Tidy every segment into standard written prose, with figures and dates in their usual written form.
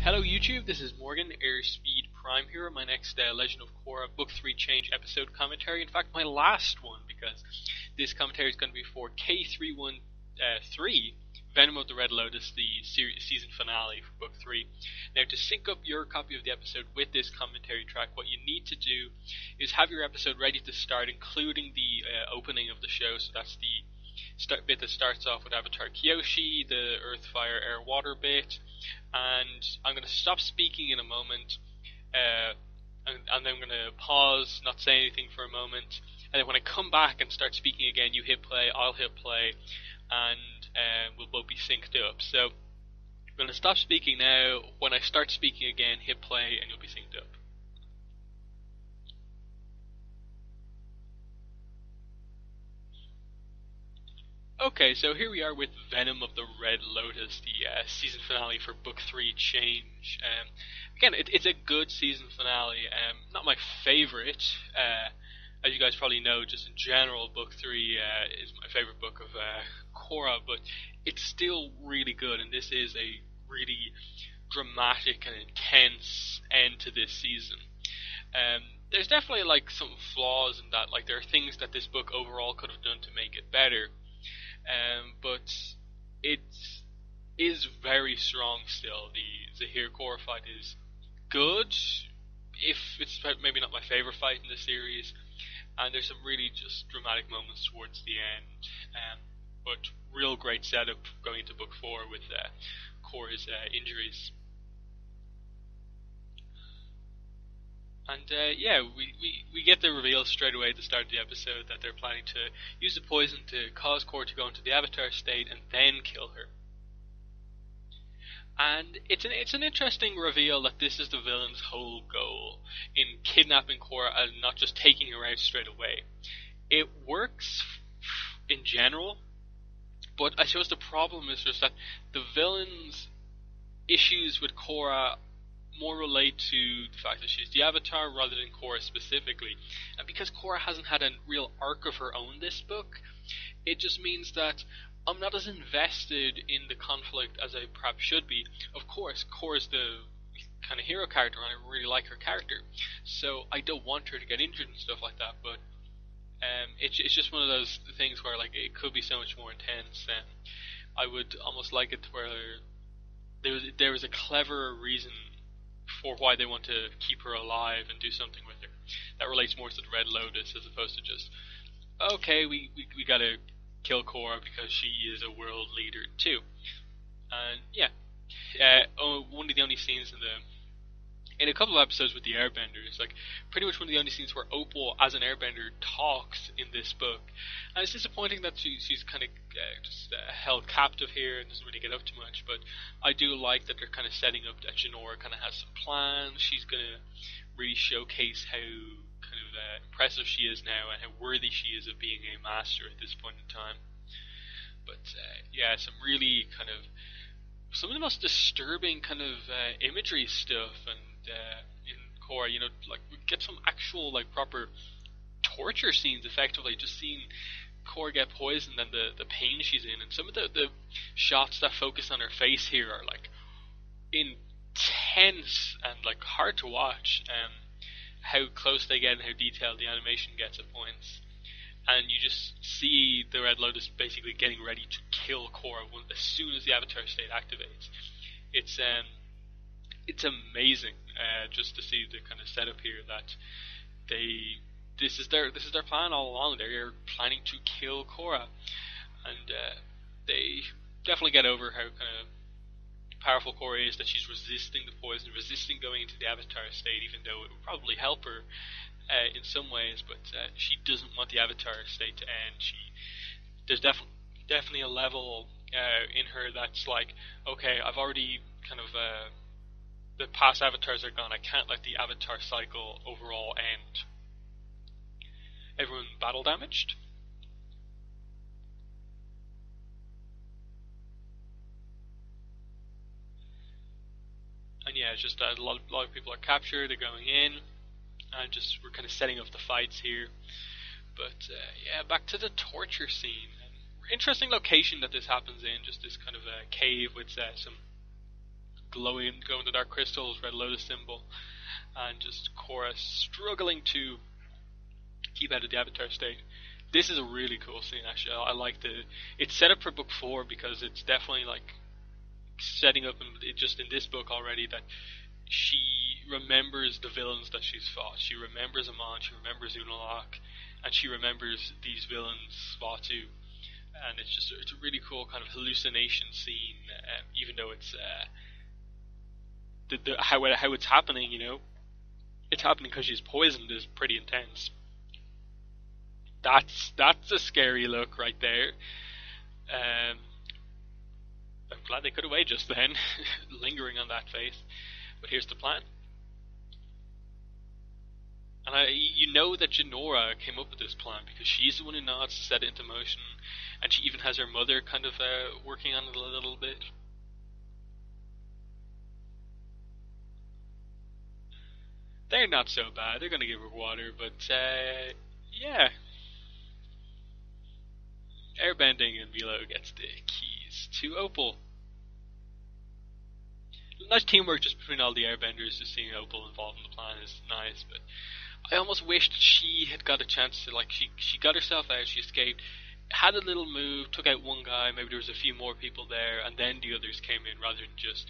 Hello YouTube, this is Morgan, Airspeed Prime here, my next Legend of Korra Book 3 Change episode commentary. In fact, my last one, because this commentary is going to be for K313, Venom of the Red Lotus, the season finale for Book 3. Now, to sync up your copy of the episode with this commentary track, what you need to do is have your episode ready to start, including the opening of the show, so that's the bit that starts off with Avatar Kyoshi, the Earth, Fire, Air, Water bit, and I'm going to stop speaking in a moment, and then I'm going to pause, not say anything for a moment, and then when I come back and start speaking again, you hit play, I'll hit play, and we'll both be synced up. So I'm going to stop speaking now. When I start speaking again, hit play, and you'll be synced up. Okay, so here we are with Venom of the Red Lotus, the season finale for Book 3 Change. Again, it's a good season finale. Not my favorite. As you guys probably know, just in general, Book 3 is my favorite book of Korra, but it's still really good, and this is a really dramatic and intense end to this season. There's definitely like some flaws in that, like there are things that this book overall could have done to make it better. But it is very strong still. The Zahir Korra fight is good, if it's maybe not my favorite fight in the series, and there's some really just dramatic moments towards the end. But real great setup going into Book 4 with Korra's injuries. And yeah, we get the reveal straight away at the start of the episode that they're planning to use the poison to cause Korra to go into the Avatar state and then kill her. And it's an interesting reveal that this is the villain's whole goal in kidnapping Korra and not just taking her out straight away. It works in general, but I suppose the problem is just that the villain's issues with Korra more relate to the fact that she's the Avatar rather than Korra specifically. And because Korra hasn't had a real arc of her own this book, it just means that I'm not as invested in the conflict as I perhaps should be. Of course, Korra's the kind of hero character, and I really like her character, so I don't want her to get injured and stuff like that, but it's just one of those things where like it could be so much more intense, and I would almost like it where there was a clever reason for why they want to keep her alive and do something with her that relates more to the Red Lotus as opposed to just, okay, we gotta kill Korra because she is a world leader too. And yeah, one of the only scenes in a couple of episodes with the Airbenders, like pretty much one of the only scenes where Opal as an Airbender talks in this book. And it's disappointing that she's kind of just held captive here and doesn't really get up too much, but I do like that they're kind of setting up that Jinora kind of has some plans. She's going to really showcase how kind of impressive she is now and how worthy she is of being a master at this point in time. But yeah, some really kind of some of the most disturbing kind of imagery stuff, and in Korra, you know, like we get some actual like proper torture scenes. Effectively, just seeing Korra get poisoned and the pain she's in, and some of the shots that focus on her face here are like intense and like hard to watch. How close they get and how detailed the animation gets at points. And you just see the Red Lotus basically getting ready to kill Korra as soon as the Avatar state activates. It's amazing just to see the kind of setup here that this is their plan all along. They're planning to kill Korra, and they definitely get over how kind of powerful Korra is, that she's resisting the poison, resisting going into the Avatar state, even though it would probably help her in some ways, but she doesn't want the Avatar state to end. There's definitely a level in her that's like, okay, I've already kind of the past Avatars are gone. I can't let the Avatar cycle overall end. Everyone battle damaged? And yeah, it's just a lot of people are captured. They're going in. And just we're kind of setting up the fights here. But yeah, back to the torture scene. Interesting location that this happens in, just this kind of a cave with some glowing, glowing the dark crystals, red Lotus symbol, and just Korra struggling to keep out of the Avatar state. This is a really cool scene, actually. I like the. It's set up for book 4 because it's definitely like setting up just in this book already that she remembers the villains that she's fought. She remembers Amon, she remembers Unalak, and she remembers these villains, Vatu. And it's a really cool kind of hallucination scene, even though it's how it's happening. It's happening because she's poisoned is pretty intense. That's a scary look right there. I'm glad they cut away just then, lingering on that face. But here's the plan. And you know that Jinora came up with this plan because she's the one who nods to set it into motion, and she even has her mother kind of working on it a little bit. They're not so bad. They're going to give her water, but yeah. Airbending, and Milo gets the keys to Opal. Nice teamwork just between all the airbenders. Just seeing Opal involved in the plan is nice, but I almost wished she had got a chance to, like, she got herself out, she escaped, had a little move, took out one guy, maybe there was a few more people there, and then the others came in, rather than just,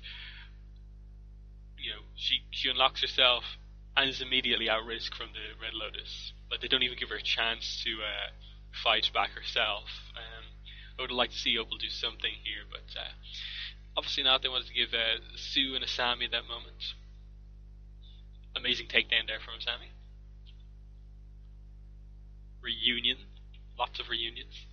she unlocks herself and is immediately at risk from the Red Lotus. Like, they don't even give her a chance to fight back herself. I would like to see Opal do something here, but obviously not. They wanted to give Sue and Asami that moment. Amazing takedown there from Asami. Reunion. Lots of reunions.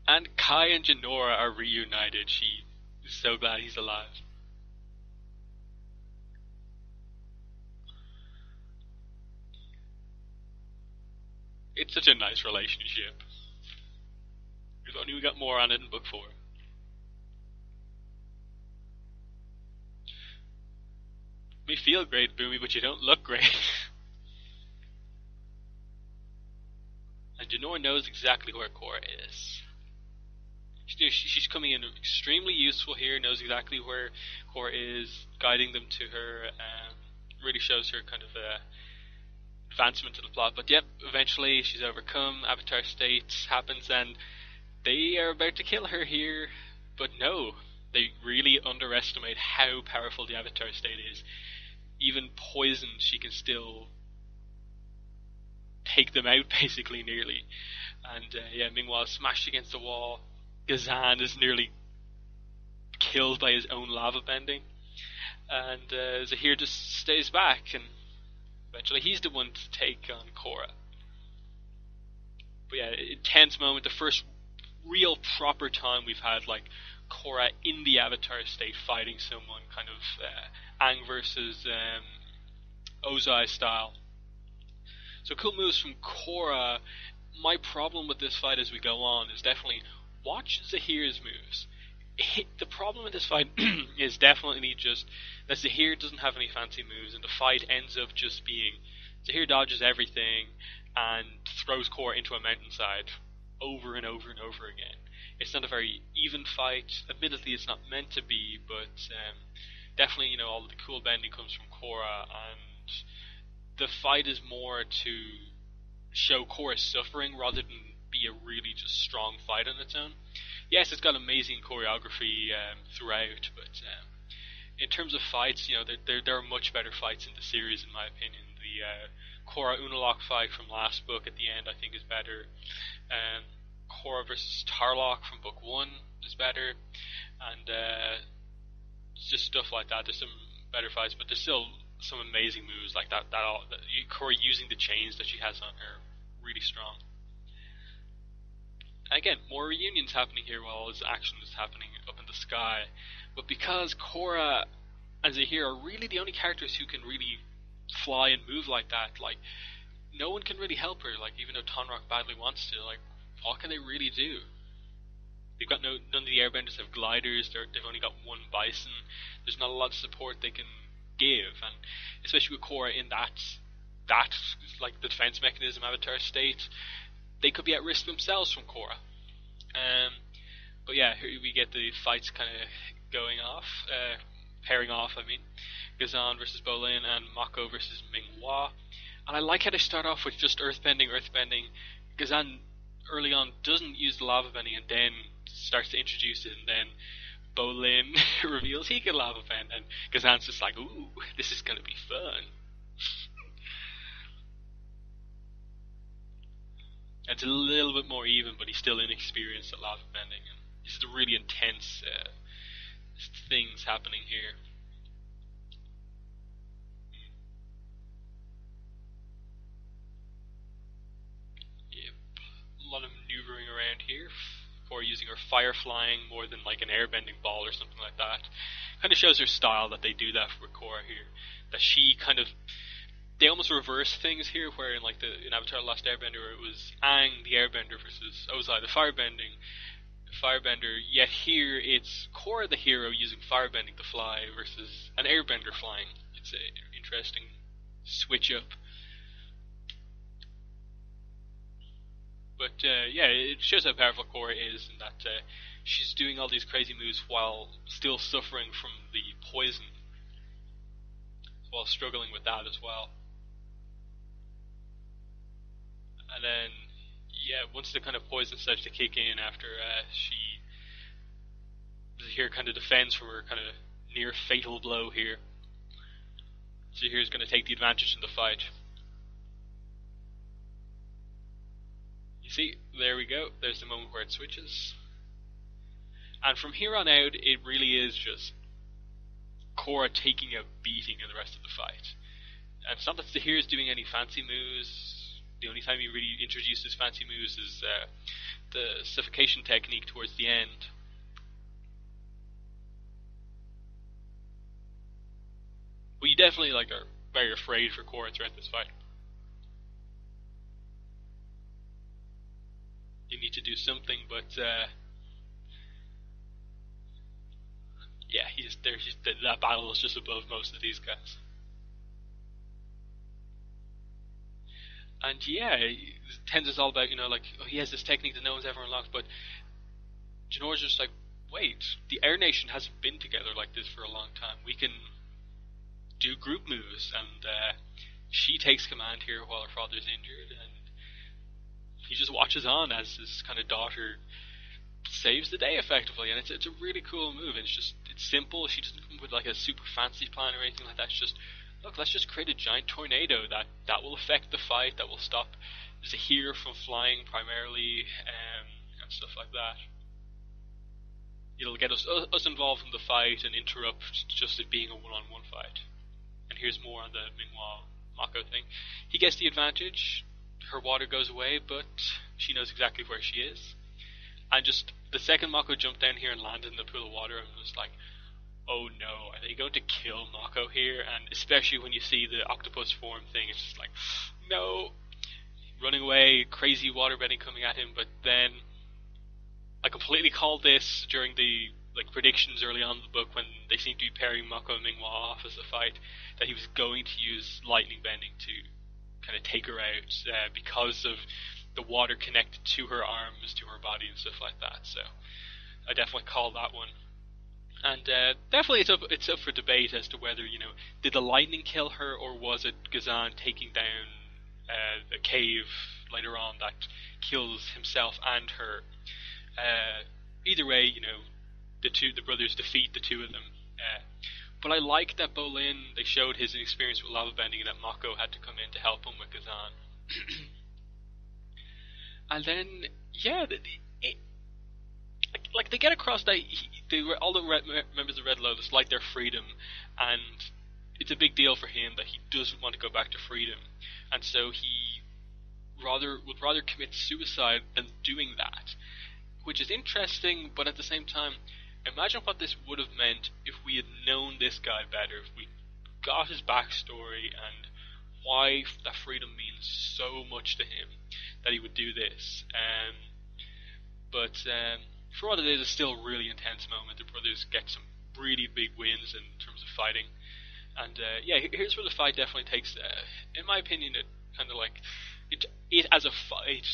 And Kai and Jinora are reunited. She is so glad he's alive. It's such a nice relationship. If only we got more on it in book 4. You feel great, Boomy, but you don't look great. And Jinora knows exactly where Korra is. She's coming in extremely useful here, knows exactly where Korra is, guiding them to her, really shows her kind of advancement to the plot. But yep, eventually she's overcome, Avatar state happens, and they are about to kill her here. But no, they really underestimate how powerful the Avatar state is. Even poisoned, she can still take them out, basically, nearly. And Mingwa is smashed against the wall. Gazan is nearly killed by his own lava bending. And Zahir just stays back, and eventually he's the one to take on Korra. But yeah, intense moment, the first real proper time we've had, like, Korra in the Avatar state fighting someone, kind of Aang versus Ozai style. So cool moves from Korra. My problem with this fight as we go on is definitely watch Zahir's moves. The problem with this fight is definitely just that Zahir doesn't have any fancy moves, and the fight ends up just being Zahir dodges everything and throws Korra into a mountainside over and over and over again. It's not a very even fight. Admittedly, it's not meant to be, but definitely, all of the cool bending comes from Korra, and the fight is more to show Korra's suffering rather than be a really just strong fight on its own. Yes, it's got amazing choreography throughout, but in terms of fights, there are much better fights in the series, in my opinion. The Korra Unalak fight from last book at the end, I think, is better. Korra versus Tarlok from book 1 is better, and just stuff like that. There's some better fights, but there's still some amazing moves like that. Korra using the chains that she has on her, really strong. Again, more reunions happening here while all this action is happening up in the sky. But because Korra and Zahir are really the only characters who can really fly and move like that, like, no one can really help her. Like, even though Tonraq badly wants to, like, what can they really do? They've got none of the airbenders have gliders. They've only got one bison. There's not a lot of support they can give, and especially with Korra in that that, like the defense mechanism Avatar states, they could be at risk themselves from Korra. But yeah, here we get the fights kind of going off, pairing off, I mean. Gazan versus Bolin and Mako versus Ming-Hua. And I like how they start off with just earthbending. Gazan early on doesn't use the lava bending and then starts to introduce it, and then Bolin reveals he can lava bend, and Gazan's just like, ooh, this is going to be fun. It's a little bit more even, but he's still inexperienced at lava bending, and this is the really intense things happening here. Yep, a lot of maneuvering around here. Korra using her fire flying more than like an airbending ball or something like that. Kind of shows her style that they do that for Korra here. That she kind of, they almost reverse things here, where in like in Avatar: The Last Airbender it was Aang the airbender versus Ozai the firebender. Yet here it's Korra the hero using firebending to fly versus an airbender flying. It's an interesting switch up. But yeah, it shows how powerful Korra is, and that she's doing all these crazy moves while still suffering from the poison, while struggling with that as well. And then, yeah, once the kind of poison starts to kick in after she here kind of defends from her kind of near fatal blow here. So here's going to take the advantage in the fight. You see, there we go. There's the moment where it switches. And from here on out, it really is just Korra taking a beating in the rest of the fight. And it's not that Tahir's doing any fancy moves. The only time he really introduces fancy moves is the suffocation technique towards the end. But you definitely are very afraid for Korra throughout this fight. You need to do something, but yeah, that battle is just above most of these guys. And yeah, Tenza's all about, he has this technique that no one's ever unlocked, but Janor's just like, wait, the Air Nation hasn't been together like this for a long time. We can do group moves, and she takes command here while her father's injured, and he just watches on as his kind of daughter saves the day effectively, and it's a really cool move. It's simple. She doesn't come with like a super fancy plan or anything like that. It's just, look, let's just create a giant tornado that will affect the fight, that will stop Zahir from flying primarily, and stuff like that. It'll get us involved in the fight and interrupt just it being a one-on-one fight. And here's more on the Ming-Hua Mako thing. He gets the advantage. Her water goes away, but she knows exactly where she is. And just the second Mako jumped down here and landed in the pool of water, and was like, oh no, are they going to kill Mako here? And especially when you see the octopus form thing, it's just like, no. Running away, crazy waterbending coming at him, but then I completely called this during the predictions early on in the book when they seemed to be pairing Mako and Ming-Hua off as a fight, that he was going to use lightning bending to kind of take her out because of the water connected to her arms, to her body, and stuff like that. So I definitely called that one. And definitely it's up for debate as to whether, did the lightning kill her, or was it Gazan taking down the cave later on that kills himself and her. Either way, the brothers defeat the two of them. But I like that Bolin, they showed his experience with lava bending, and that Mako had to come in to help him with Gazan. And then, yeah, they get across that all the members of Red Lotus like their freedom, and it's a big deal for him that he doesn't want to go back to freedom, and so he would rather commit suicide than doing that, which is interesting. But at the same time, imagine what this would have meant if we had known this guy better, if we got his backstory and why that freedom means so much to him, that he would do this. But for what it is, it's still a really intense moment. The brothers get some really big wins in terms of fighting. And yeah, here's where the fight definitely takes, in my opinion, it kind of like it as a fight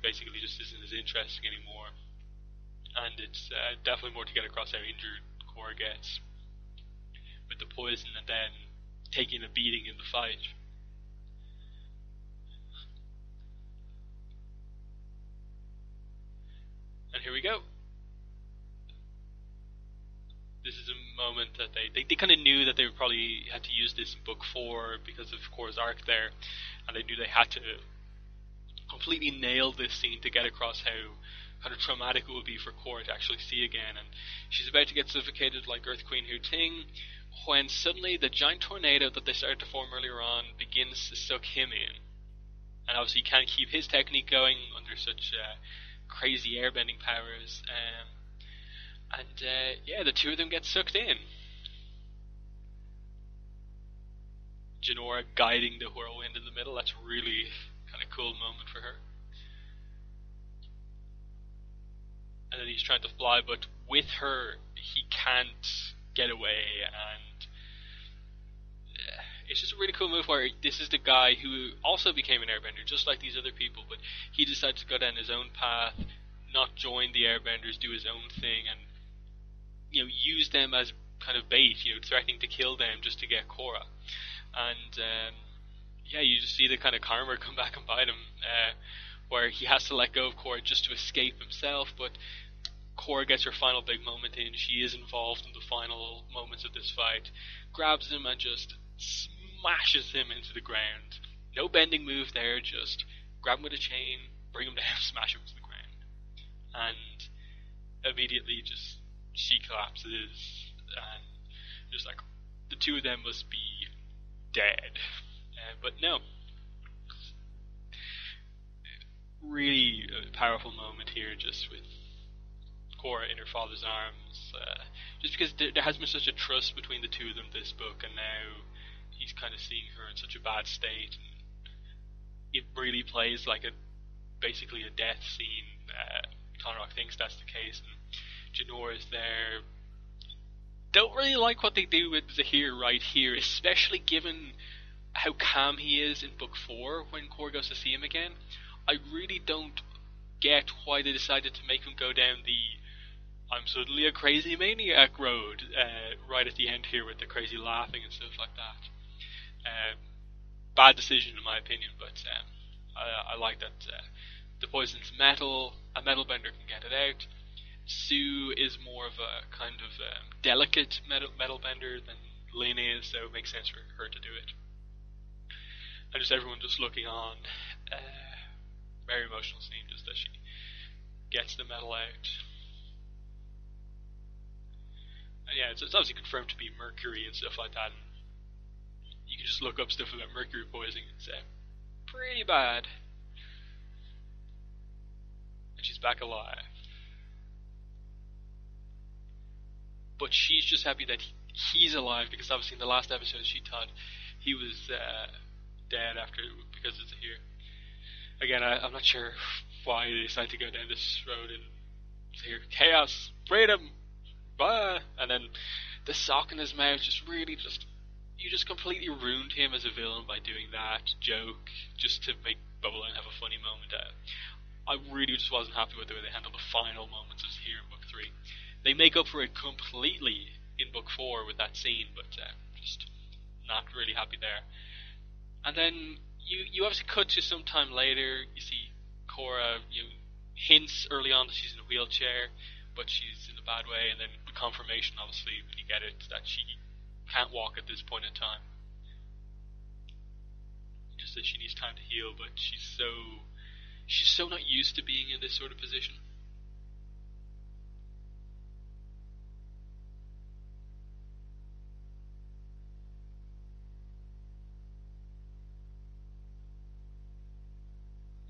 basically just isn't as interesting anymore, and it's definitely more to get across how injured Korra gets with the poison, and then taking a beating in the fight. And here we go. This is a moment that they kind of knew that they probably had to use this in book 4 because of Korra's arc there, and they knew they had to completely nail this scene to get across how kind of traumatic it would be for Korra to actually see again. And she's about to get suffocated like Earth Queen Hu Ting when suddenly the giant tornado that they started to form earlier on begins to suck him in. And obviously he can't keep his technique going under such crazy airbending powers. Yeah, the two of them get sucked in. Jinora guiding the whirlwind in the middle, that's really kind of cool moment for her. And then he's trying to fly, but with her, he can't get away, and it's just a really cool move where this is the guy who also became an airbender, just like these other people, but he decided to go down his own path, not join the airbenders, do his own thing, and use them as kind of bait, threatening to kill them just to get Korra. And yeah, you just see the kind of karma come back and bite him, where he has to let go of Korra just to escape himself, but Korra gets her final big moment in. She is involved in the final moments of this fight, grabs him and just smashes him into the ground. No bending move there, just grab him with a chain, bring him down, smash him to the ground. And immediately just she collapses, and just like the two of them must be dead. But no, really a powerful moment here, just with Korra in her father's arms, just because there has been such a trust between the two of them this book, and now he's kind of seeing her in such a bad state, and it really plays like basically a death scene. Conrock thinks that's the case, and Jinora is there. Don't really like what they do with Zahir right here, especially given how calm he is in book 4 when Korra goes to see him again. I really don't get why they decided to make him go down the I'm suddenly a crazy maniac road right at the end here with the crazy laughing and stuff like that. Bad decision in my opinion, but I like that the poison's metal, a metal bender can get it out. Sue is more of a kind of delicate metal bender than Lynn is, so it makes sense for her to do it. And just everyone just looking on. Very emotional scene, just as she gets the metal out. And yeah, it's obviously confirmed to be mercury and stuff like that. And you can just look up stuff about mercury poisoning and say, pretty bad. And she's back alive. But she's just happy that he's alive, because obviously in the last episode she thought he was dead because it's here. Again, I'm not sure why they decided to go down this road and hear chaos, freedom, blah, and then the sock in his mouth you just completely ruined him as a villain by doing that joke just to make Bubbleline have a funny moment. I really just wasn't happy with the way they handled the final moments of here in book 3. They make up for it completely in book 4 with that scene, but just not really happy there. And then you obviously cut to some time later. You see Korra hints early on that she's in a wheelchair, but she's in a bad way, and then the confirmation, obviously, when you get it, that she can't walk at this point in time. Just that she needs time to heal, but she's so not used to being in this sort of position.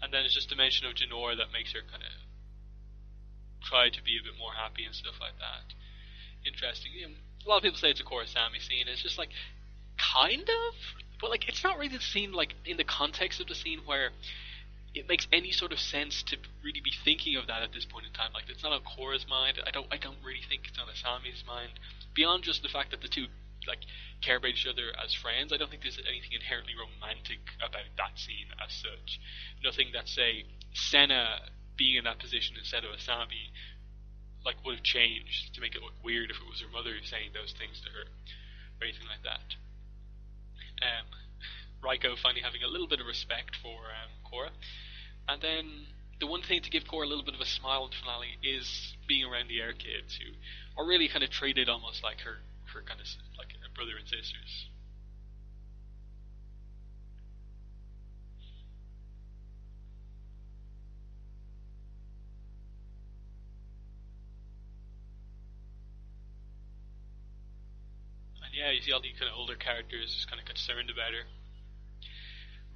And then it's just a mention of Jinora that makes her kind of try to be a bit more happy and stuff like that. Interesting. A lot of people say it's a Korra Sammy scene. It's just like, kind of? But like, it's not really the scene, like, in the context of the scene where it makes any sort of sense to really be thinking of that at this point in time. Like, it's not on Korra's mind. I don't really think it's on Asami's mind. Beyond just the fact that the two like care about each other as friends. I don't think there's anything inherently romantic about that scene as such. Nothing that, say, Senna being in that position instead of Asami like would have changed to make it look weird if it was her mother saying those things to her or anything like that. Raiko finally having a little bit of respect for Korra, and then the one thing to give Korra a little bit of a smile in the finale is being around the air kids, who are really kind of treated almost like her kind of like a brother and sisters. And yeah, you see all the kind of older characters just kind of concerned about her.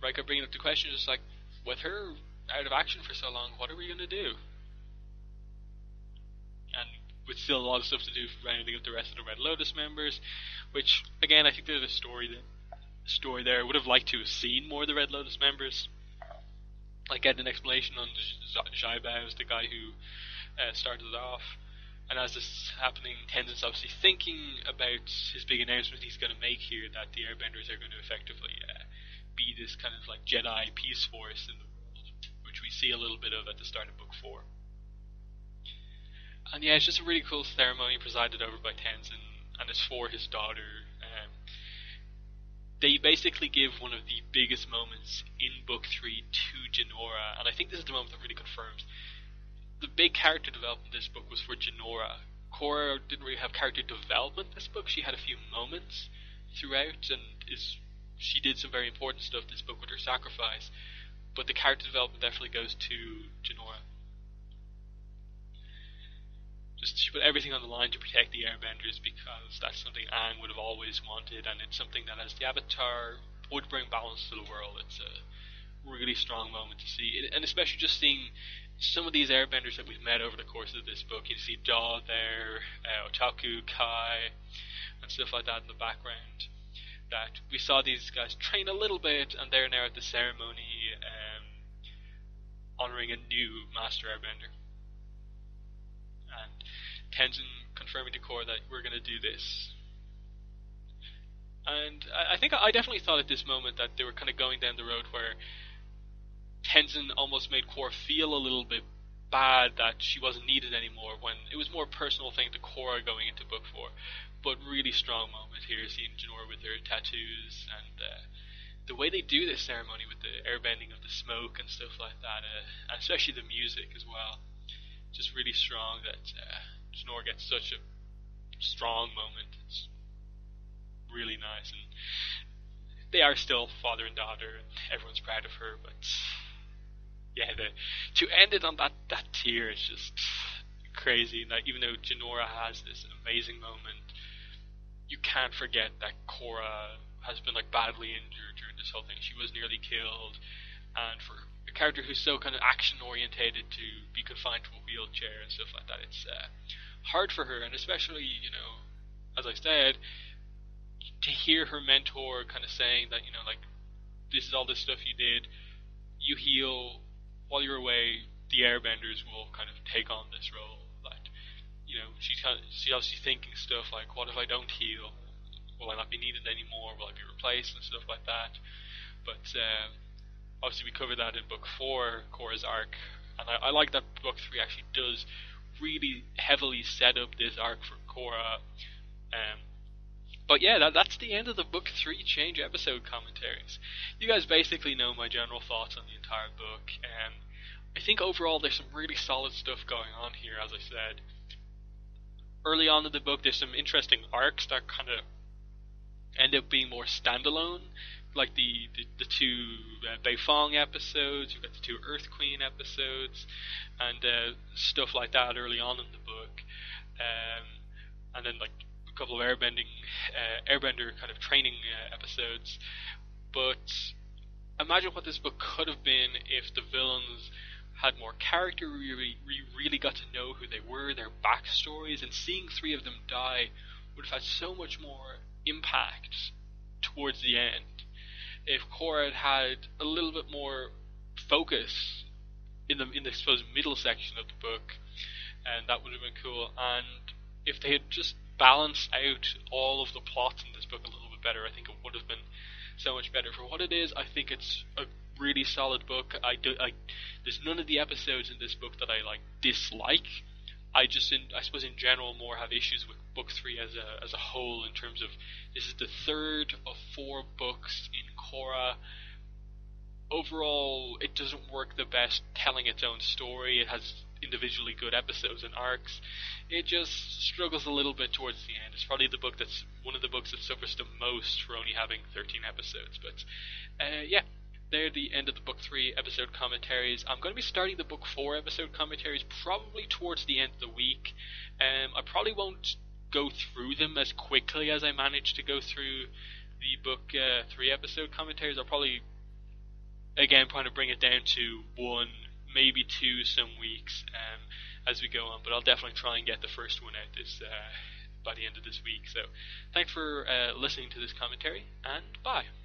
Raiko bringing up the question, just like, with her out of action for so long, what are we going to do? And with still a lot of stuff to do rounding up the rest of the Red Lotus members, which, again, I think there's a story there. I would have liked to have seen more of the Red Lotus members. Like, get an explanation on Zhaibao, the guy who started it off. And as this is happening, Tenzin's obviously thinking about his big announcement he's going to make here, that the Airbenders are going to effectively be this kind of like Jedi peace force in the world, which we see a little bit of at the start of Book 4. And yeah, it's just a really cool ceremony presided over by Tenzin, and it's for his daughter. They basically give one of the biggest moments in Book 3 to Jinora, and I think this is the moment that really confirms the big character development in this book was for Jinora. Korra didn't really have character development in this book. She had a few moments throughout, and she did some very important stuff this book with her sacrifice, but the character development definitely goes to Jinora. She put everything on the line to protect the Airbenders, because that's something Aang would have always wanted, and it's something that as the Avatar would bring balance to the world. It's a really strong moment to see, and especially just seeing some of these Airbenders that we've met over the course of this book. You see Daw there, Otaku, Kai, and stuff like that in the background. That we saw these guys train a little bit, and they're now at the ceremony honouring a new Master Airbender. And Tenzin confirming to Korra that we're going to do this. And I think I definitely thought at this moment that they were kind of going down the road where Tenzin almost made Korra feel a little bit bad that she wasn't needed anymore, when it was more a personal thing to Korra going into Book 4. But really strong moment here, seeing Jinora with her tattoos, and the way they do this ceremony with the airbending of the smoke and stuff like that, and especially the music as well. Just really strong that Jinora gets such a strong moment. It's really nice, and they are still father and daughter, and everyone's proud of her, but yeah, to end it on that tier is just crazy. That even though Jinora has this amazing moment, you can't forget that Korra has been like badly injured during this whole thing. She was nearly killed, and for a character who's so kind of action orientated to be confined to a wheelchair and stuff like that, it's hard for her. And especially, as I said, to hear her mentor kind of saying that, like, this is all this stuff you did, you heal. While you're away, the Airbenders will kind of take on this role. That, she's obviously thinking stuff like, what if I don't heal? Will I not be needed anymore? Will I be replaced and stuff like that? But obviously we covered that in Book 4, Korra's arc, and I like that Book 3 actually does really heavily set up this arc for Korra. But yeah, that's the end of the Book 3 Change episode commentaries. You guys basically know my general thoughts on the entire book. I think overall there's some really solid stuff going on here, as I said. Early on in the book there's some interesting arcs that kind of end up being more standalone, like the two Beifong episodes, you've got the two Earth Queen episodes, and stuff like that early on in the book. And then like a couple of Airbender kind of training episodes. But imagine what this book could have been if the villains had more character. We really got to know who they were, their backstories, and seeing three of them die would have had so much more impact towards the end. If Korra had a little bit more focus in the suppose middle section of the book, and that would have been cool. And if they had just balance out all of the plots in this book a little bit better, I think it would have been so much better. For what it is, I think it's a really solid book. There's none of the episodes in this book that I dislike. I suppose in general more have issues with book 3 as a whole, in terms of this is the third of 4 books in Korra. Overall, it doesn't work the best telling its own story. It has individually good episodes and arcs. It just struggles a little bit towards the end. It's probably one of the books that suffers the most for only having 13 episodes. But yeah, they're the end of the book 3 episode commentaries. I'm going to be starting the book 4 episode commentaries probably towards the end of the week. I probably won't go through them as quickly as I managed to go through the book 3 episode commentaries. I'll probably, again, trying to bring it down to 1, maybe 2 some weeks as we go on, but I'll definitely try and get the first one out by the end of this week. So thanks for listening to this commentary, and bye.